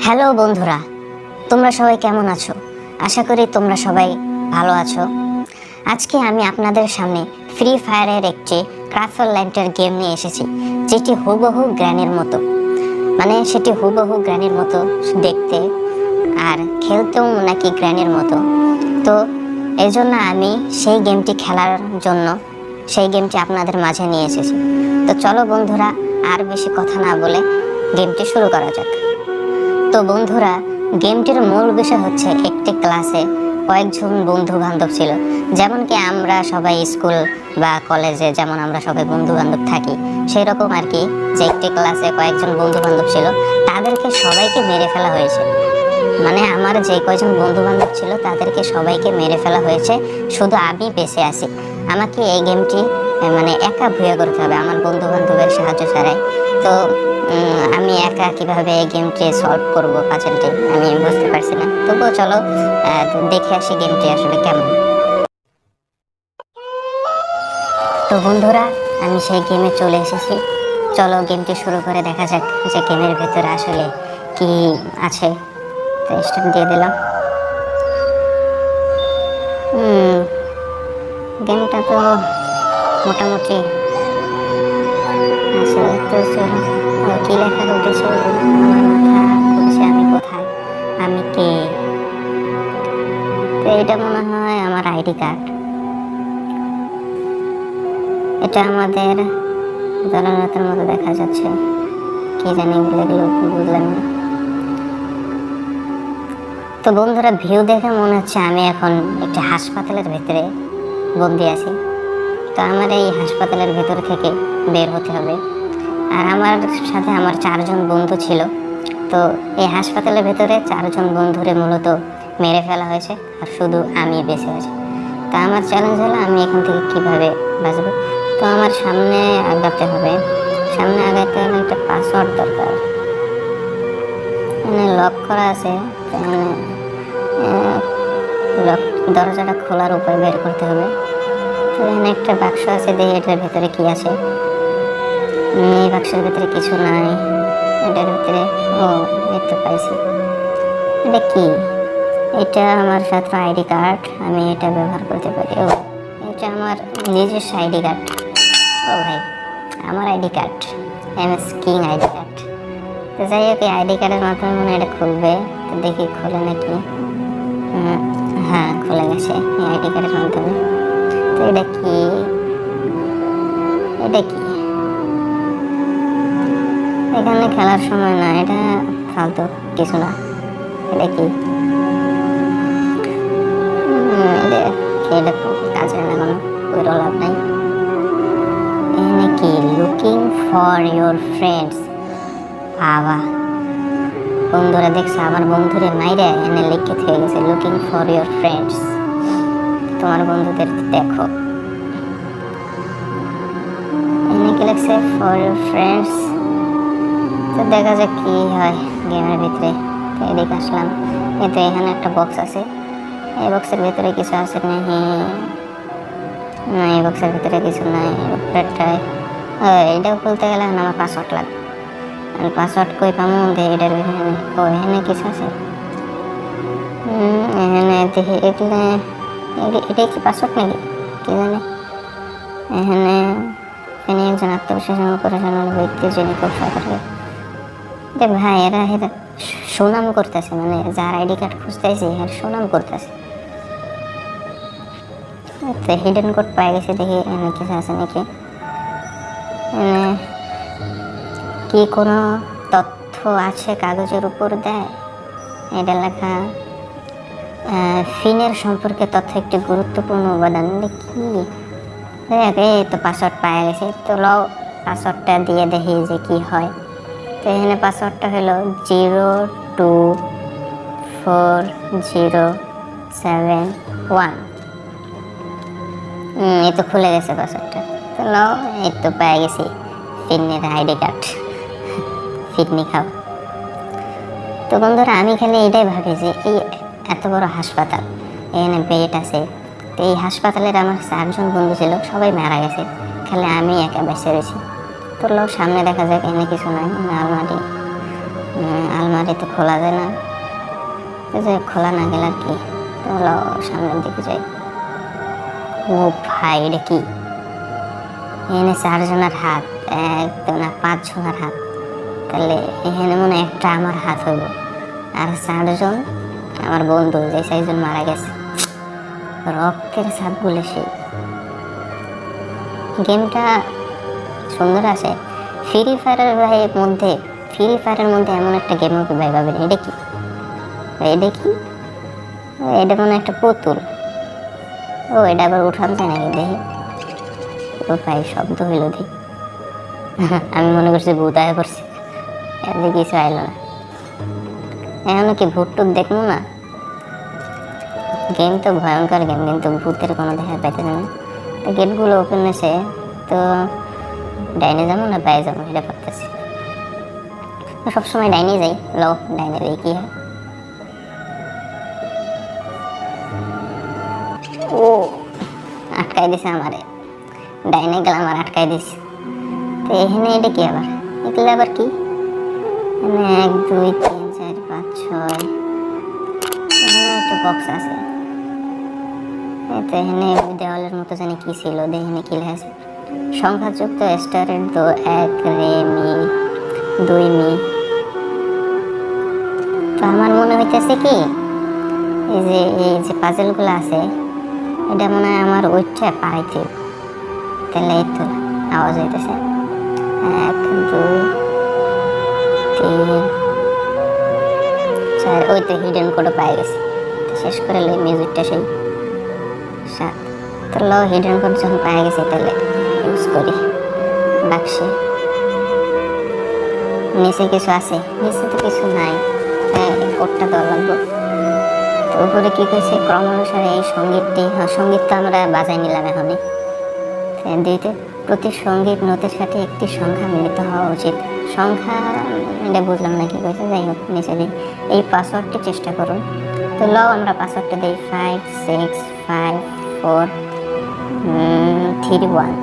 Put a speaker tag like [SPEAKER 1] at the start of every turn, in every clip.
[SPEAKER 1] Hello বন্ধুরা, তোমরা সবাই কেমন আছো? আশা করি তোমরা সবাই ভালো আছো। আজকে আমি আপনাদের সামনে ফ্রি ফায়ারের একটি ক্রাফল ল্যান্ডের গেম নিয়ে এসেছি, যেটি হুবহু গ্র্যানির মতো। সেটি হুবহু গ্র্যানির মতো দেখতে, আর খেলতেও নাকি গ্র্যানির মতো। তো এই জন্য আমি সেই গেমটি খেলার জন্য সেই গেমটি আপনাদের মাঝে নিয়ে এসেছি। তো চলো বন্ধুরা, আর বেশি কথা না বলে গেমটি শুরু করা যাক। তো বন্ধুরা, গেমটির মূল বিষয় হচ্ছে একটি ক্লাসে কয়েকজন বন্ধু বান্ধব ছিল। যেমন কি আমরা সবাই স্কুল বা কলেজে যেমন আমরা সবাই বন্ধু বান্ধব থাকি, সেই রকম আর কি, যে একটি ক্লাসে কয়েকজন বন্ধু বান্ধব ছিল, তাদেরকে সবাইকে মেরে ফেলা হয়েছে। আমার যে কয়েকজন বন্ধু বান্ধব ছিল তাদেরকে সবাইকে মেরে ফেলা হয়েছে, শুধু আমি বেঁচে আছি। আমাকে এই গেমটি একা ভুয়া করতে হবে, আমার বন্ধু বান্ধবের সাহায্য ছাড়াই। তো আমি একা কিভাবে এই গেমটি সলভ করবো, পাজলটি আমি বুঝতে পারছি না। তবুও চলো দেখে আসি গেমটি আসলে কেমন। তো বন্ধুরা, আমি সেই গেমে চলে এসেছি। চলো গেমটি শুরু করে দেখা যাক যে গেমের ভেতরে আসলে কি আছে। তো স্টার্ট দিয়ে দিলাম। গেমটা তো মোটামুটি আছে। তো কি লেখা উঠেছে, আমার মাথা ঘুরছে, আমি কোথায়, আমি কে। তো এটা মনে হয় আমার আইডি কার্ড। এটা আমাদের দলনেতার মতো দেখা যাচ্ছে, কি জানি এগুলো বুঝলাম না। তো বন্ধুরা, ভিউ দেখে মনে হচ্ছে আমি এখন একটি হাসপাতালের ভেতরে বন্দি আছি। তো আমার এই হাসপাতালের ভেতর থেকে বের হতে হবে। আর আমার সাথে আমার 4 জন বন্ধু ছিল। তো এই হাসপাতালের ভেতরে 4 জন বন্ধুরে মূলত মেরে ফেলা হয়েছে, আর শুধু আমি বেঁচে আছি। তা আমার চ্যালেঞ্জ হলো আমি এখান থেকে কিভাবে বাঁচবো। তো আমার সামনে আগাতে হবে। সামনে আগাতে হলে একটা পাসওয়ার্ড দরকার। এখানে লক করা আছে। লক দরজাটা খোলার উপায় বের করতে হবে। তো এখানে একটা বাক্স আছে, দেখি এটার ভেতরে কি আছে। এই বাক্সের ভেতরে কিছু নাই। এটার ভিতরে এই তো পাইছি। এটা কি? এটা আমার সাথে আইডি কার্ড, আমি এটা ব্যবহার করতে পারি। এটা আমার নিজস্ব আইডি কার্ড। ভাই, আমার ID card, MS king ID card. তো যাই হোক, এই আইডি কার্ডের মাধ্যমে এটা খুলবে। তো দেখি খোলে নাকি। হ্যাঁ, খুলে গেছে এই আইডি কার্ডের মাধ্যমে। তো এটা কি? এখানে খেলার সময় না, এটা ফালতু কিছু না। এটা কি? এটা কাজে লাগানো, কোনো লাভ নাই। এখানে কি? Looking for your friends. বাবা, বন্ধুরা দেখছো, আমার বন্ধুরে মাইরে এনে লিখে থেকে গেছে লুকিং ফর ইউর ফ্রেন্ডস। তোমার বন্ধুদের দেখো। এনে কি লিখছে? For your friends. তো দেখা যাক কি হয় গেমের ভিতরে। তো এদিকে আসলাম। তো এখানে একটা বক্স আছে। এই বক্সের ভিতরে কিছু আছে নাকি? না, এই বক্সের ভিতরে কিছু নাই। এটাও খুলতে গেলে আমার পাসওয়ার্ড লাগবে। পাসওয়ার্ড কই পাবো? এটার এখানে কিছু আছে। এখানে দেখি এটাই কি পাসওয়ার্ড নাকি কি জানি। এখানে একজন আত্মবিশ্বাস অপারেশনাল ব্যক্তি যিনি খুব সতর্ক। ভাই, এরা সুনাম করতেছে, যার আইডি কার্ড খুঁজতেছি এর সুনাম করতেছে। হিডেন কোড পাই গেছে, দেখি এখানে কিছু আছে নাকি। কি কোনো তথ্য আছে কাগজের উপর দেয়? এটা লেখা ফিনের সম্পর্কে তথ্য একটি গুরুত্বপূর্ণ উপাদান। কি? এই তো পাসওয়ার্ড পাওয়া গেছে। তো লও পাসওয়ার্ডটা দিয়ে দেখি যে কি হয়। তো এখানে পাসওয়ার্ডটা হলো 024071। এই তো খুলে গেছে পাসওয়ার্ডটা। তো লও, এই তো পেয়ে গেছি ফিনের আইডি কার্ড। ফিটনি খাও। তো বন্ধুরা, আমি খালি এটাই ভাবি যে এই এত বড় হাসপাতাল, এখানে বেড আছে। তো এই হাসপাতালের আমার 4 জন বন্ধু ছিল, সবাই মারা গেছে, খালি আমি একা বেঁচে রয়েছি। তো লোক সামনে দেখা যাক, এনে কিছু নাই। আলমারি তো খোলা যায় না, যে খোলা না গেলে আর কি। তাহলে সামনের দিকে যাই। ও ভাই, এটা কি? এখানে 4 জনের হাত, 1 2 না 5 জনের হাত। তাহলে এখানে মনে হয় একটা আমার হাত হইব, আর 4 জন আমার বন্ধু, যে 4 জন মারা গেছে। রক্তের ছাপ বলে সেই গেমটা সুন্দর আছে। ফ্রি ফায়ারের মধ্যে এমন একটা গেম হবে ভাই, ভাবেন এটা কি? এটা মনে একটা পুতুল। ও, এটা আবার উঠান যায় নাকি দেখি। ও ভাই, শব্দ হইল দি। আমি মনে করছি ভূত আয়া করছি, এদিকে কিছু আইল না। এখন কি ভূত টুত দেখবো না? গেম তো ভয়ঙ্কর গেম, কিন্তু ভূতের কোনো দেখা পাইতে না। তো গেটগুলো ওপেন হয়েছে, তো ডাইনে যাবো না বাইরে যাবো এটা ভাবতেছি। সবসময় ডাইনে যাই। লো, ডাইনে যাই কি হয়? ও, আটকাই দিছে আমারে। ডাইনে গেলাম আর আটকাই দিছে। তো এখানে এটা কি আবার? এগুলো আবার কি? এখানে 1 2 3 4 5 6 এখানে একটা বক্স আছে। তো এখানে দেওয়ালের মতো জানি কি ছিল, এখানে কি লেখা আছে? সংখ্যাযুক্ত স্টারের 1 রে মি 2 মি। তো আমার মনে হইতেছে কি, এই যে পাজেলগুলো আছে, এটা মনে হয় আমার ওইটা পাইতে। তাহলে এই তো আওয়াজ হইতেছে 1 2 3 4। ওই তো হিডেন কোড পাই গেছে। শেষ করে লই মিউজিকটা সেই 7। তো লো, হিডেন কোড যখন পাই গেছে তাহলে ইউজ করি। বাক্সে নিচে কিছু আছে? নিচে তো কিছু নাই। কোডটা দেওয়া লাগবে। তো উপরে কি কইছে? ক্রম অনুসারে এই সঙ্গীতটি, সঙ্গীত তো আমরা বাজাই নিলাম এখনই। দ্বিতীয়, প্রতি সঙ্গীত নোটের সাথে একটি সংখ্যা মিলিত হওয়া উচিত। সংখ্যা এটা বুঝলাম না কি কইছে, যাই হোক নিচে দিই। এই পাসওয়ার্ডটি চেষ্টা করুন। তো লও আমরা পাসওয়ার্ডটা দিই 5 6 5 4 3 1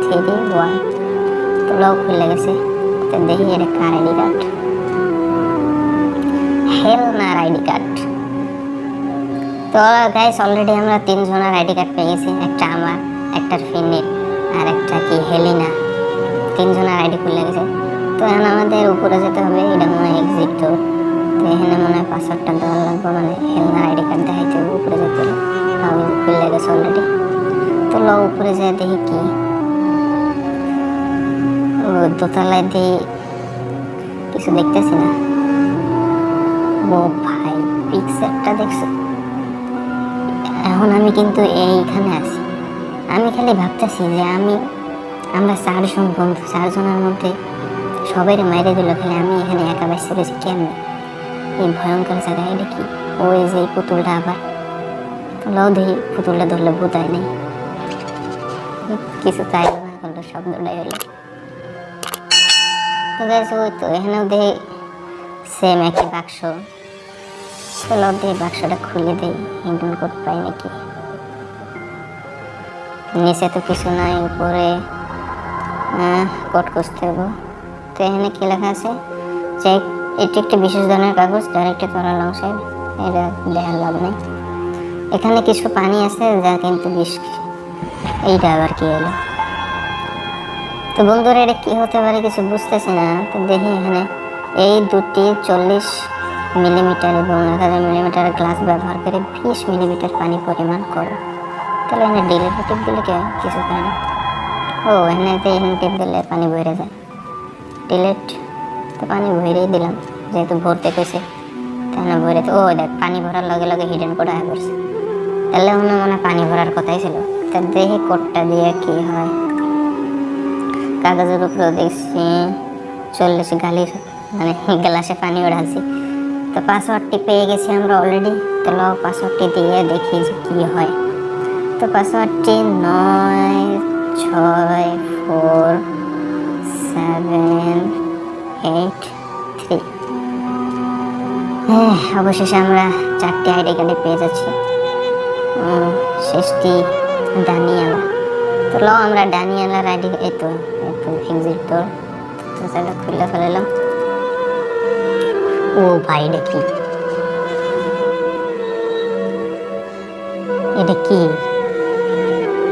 [SPEAKER 1] 3 1। তো লও খুলে গেছে। তো দেখি এটা কার আইডি কার্ড? হেলনার আইডি কার্ড। তো গাইস, অলরেডি আমরা 3 জনের আইডি কার্ড পেয়ে গেছি। একটা আমার, একটা ফিনিট, আর একটা কি হেলিনা। 3 জনের আইডি খুলে গেছে। তো এখন আমাদের উপরে যেতে হবে। এটা মনে হয় এক্সিট ডোর। তো এখানে মনে হয় পাসওয়ার্ডটা দেওয়া লাগবে, মানে হেলনার আইডি কার্ড দেখাইতে হবে। উপরে যেতে হবে। আমি খুলে গেছে অলরেডি। তো লো, উপরে যেয়ে দেখি কি। ও, দোতলায় দিয়ে কিছু দেখতেছি না। ও ভাই, পিকচারটা দেখছো? এখন আমি কিন্তু এইখানে আছি। আমি খালি ভাবতেছি যে আমরা 4 জন বন্ধু, 4 জনের মধ্যে সবাই মাইরে দিল, খালি আমি এখানে একা বেঁচে রয়েছি কেমন? এই ভয়ঙ্কর জায়গায় এটা কি? ওই যে পুতুলটা আবার। লও দেখি, পুতুলটা ধরলে ভূত হয় নাই। কিছু চাইল না, করলো শব্দটাই হলো। তো গাইস, ওই তো এখানেও দেখি সেম একই বাক্স। চলো দিয়ে বাক্সটা খুলে দিই, হিডেন কোড পাই নাকি। নিচে তো কিছু নাই, উপরে কোড খুঁজতে হবে। তো এখানে কি লেখা আছে? যে এটি একটি বিশেষ ধরনের কাগজ, ডাইরেক্টলি করার অংশে এটা দেখার লাভ নেই। এখানে কিছু পানি আছে যা কিন্তু বিষ। এইটা আবার কি হলো? তো বন্ধুরা, এটা কি হতে পারে কিছু বুঝতেছি না। তো দেখি এখানে এই দুটি 40 মিলিমিটার এবং 1000 মিলিমিটার গ্লাস ব্যবহার করে 20 মিলিমিটার পানি পরিমাণ করো। তাহলে এখানে ডিলেট টিপ দিলে কিছু পায় না। ও, এখানে টিপ দিলে পানি ভরে যায়। ডিলেট, তো পানি ভরেই দিলাম, যেহেতু ভরতে কইছে তাহলে ভরে। তো ও দেখ, পানি ভরার লগে লগে হিডেন কোড আয়া পড়ছে। তাহলে মনে পানি ভরার কথাই ছিল। তা দেখি কোডটা দিয়ে কি হয়। কাগজের উপরে দেখছি 40 গালির, মানে গ্লাসে পানি উড়াচ্ছি। তো পাসওয়ার্ডটি পেয়ে গেছি আমরা অলরেডি। তো লো, পাসওয়ার্ডটি দিয়ে দেখি যে কী হয়। তো পাসওয়ার্ডটি 9 6 4 7 8 3। হ্যাঁ, অবশেষে আমরা 4টি আইডি কার্ডে পেয়ে যাচ্ছি। শেষটি ডানিয়ালা। তো লো, আমরা ডানিয়ালার আইডি, এই তো এক্সিট ডোর। তো সেটা খুলে ফেলাম। ও ভাই, এটা কি?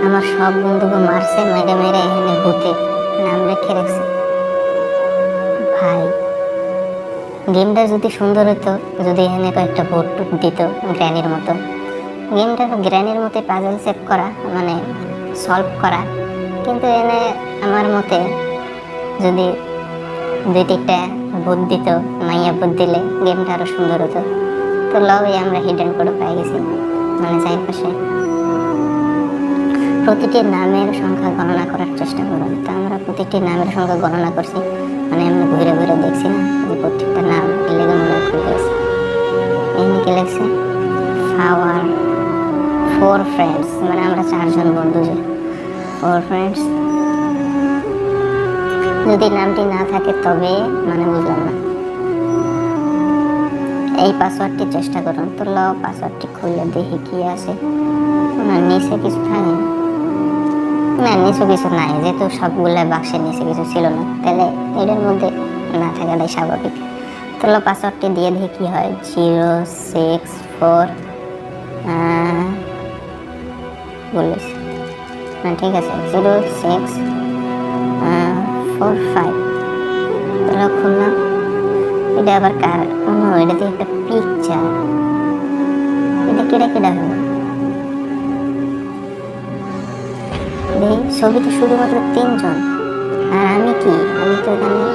[SPEAKER 1] আমার সব বন্ধুকে মারছে, মেরে মেরে এখানে ভূতে নাম রেখে রাখছে। ভাই, গেমটা যদি সুন্দর হতো, যদি এখানে কয়েকটা ভোট দিত গ্র্যানির মতো, গেমটা গ্র্যানির মতো পাজল সেট করা, মানে সলভ করা, কিন্তু এনে আমার মতে যদি দুই তিনটা ভোট দিত, মাইয়া ভোট দিলে গেমটা আরো সুন্দর হতো। তো লবে আমরা হিডেন কোড পেয়ে গেছি, মানে চারপাশে প্রতিটি নামের সংখ্যা গণনা করার চেষ্টা করুন। তো আমরা প্রতিটি নামের সংখ্যা গণনা করছি, মানে আমরা ঘুরে ঘুরে দেখছি না যে প্রত্যেকটা নাম লেগে মনে খুলে গেছে। এখানে কি লেগছে? আওয়ার 4 ফ্রেন্ডস, মানে আমরা 4 জন বন্ধু, যে 4 ফ্রেন্ডস। যদি নামটি না থাকে তবে মানে বুঝলাম না। এই পাসওয়ার্ডটি চেষ্টা করুন। তো ল পাসওয়ার্ডটি খুলে দেখি কি আছে। না, নিচে কিছু থাকে না, নিচে কিছু নাই, যেহেতু সবগুলো বাক্সের নিচে কিছু ছিল না, তাহলে এটার মধ্যে না থাকাটাই স্বাভাবিক। তো ল পাসওয়ার্ডটি দিয়ে দেখি কি হয়। 064 বলিস না, ঠিক আছে, 0645। তো খুললাম। এটা আবার কার? এটা দিয়ে একটা পিকচার। এটা কেডা হলো? ছবিতে শুধুমাত্র 3 জন, আর আমি কি? আমি তো এখানে।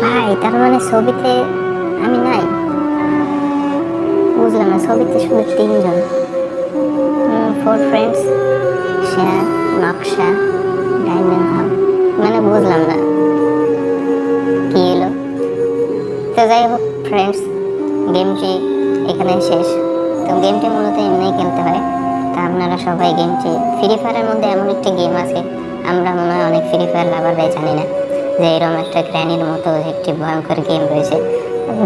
[SPEAKER 1] ভাই, তার মানে ছবিতে আমি নাই? বুঝলাম না, ছবিতে শুধু 3 জন। 4 ফ্রেন্ডস, শেয়ার, নকশা, ডায়মন্ড হাব, মানে বুঝলাম না কি এলো। তো যাই হোক ফ্রেন্ডস, গেমটি এখানে শেষ। তো গেমটি মূলত এমনিই খেলতে হয়। তা আপনারা সবাই গেমটি, ফ্রি ফায়ারের মধ্যে এমন একটি গেম আছে, আমরা মনে হয় অনেক ফ্রি ফায়ার লাভাররাই জানি না যে এরকম একটা গ্র্যানির মতো একটি ভয়ঙ্কর গেম রয়েছে।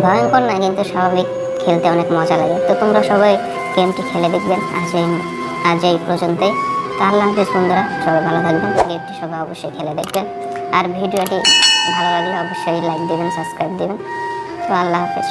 [SPEAKER 1] ভয়ঙ্কর না, কিন্তু স্বাভাবিক, খেলতে অনেক মজা লাগে। তো তোমরা সবাই গেমটি খেলে দেখবেন। আজ এই পর্যন্তই। তো আল্লাহ হাফেজ বন্ধুরা, সবাই ভালো থাকবেন। গেমটি সবাই অবশ্যই খেলে দেখবেন, আর ভিডিওটি ভালো লাগলে অবশ্যই লাইক দেবেন, সাবস্ক্রাইব দেবেন। তো আল্লাহ হাফেজ।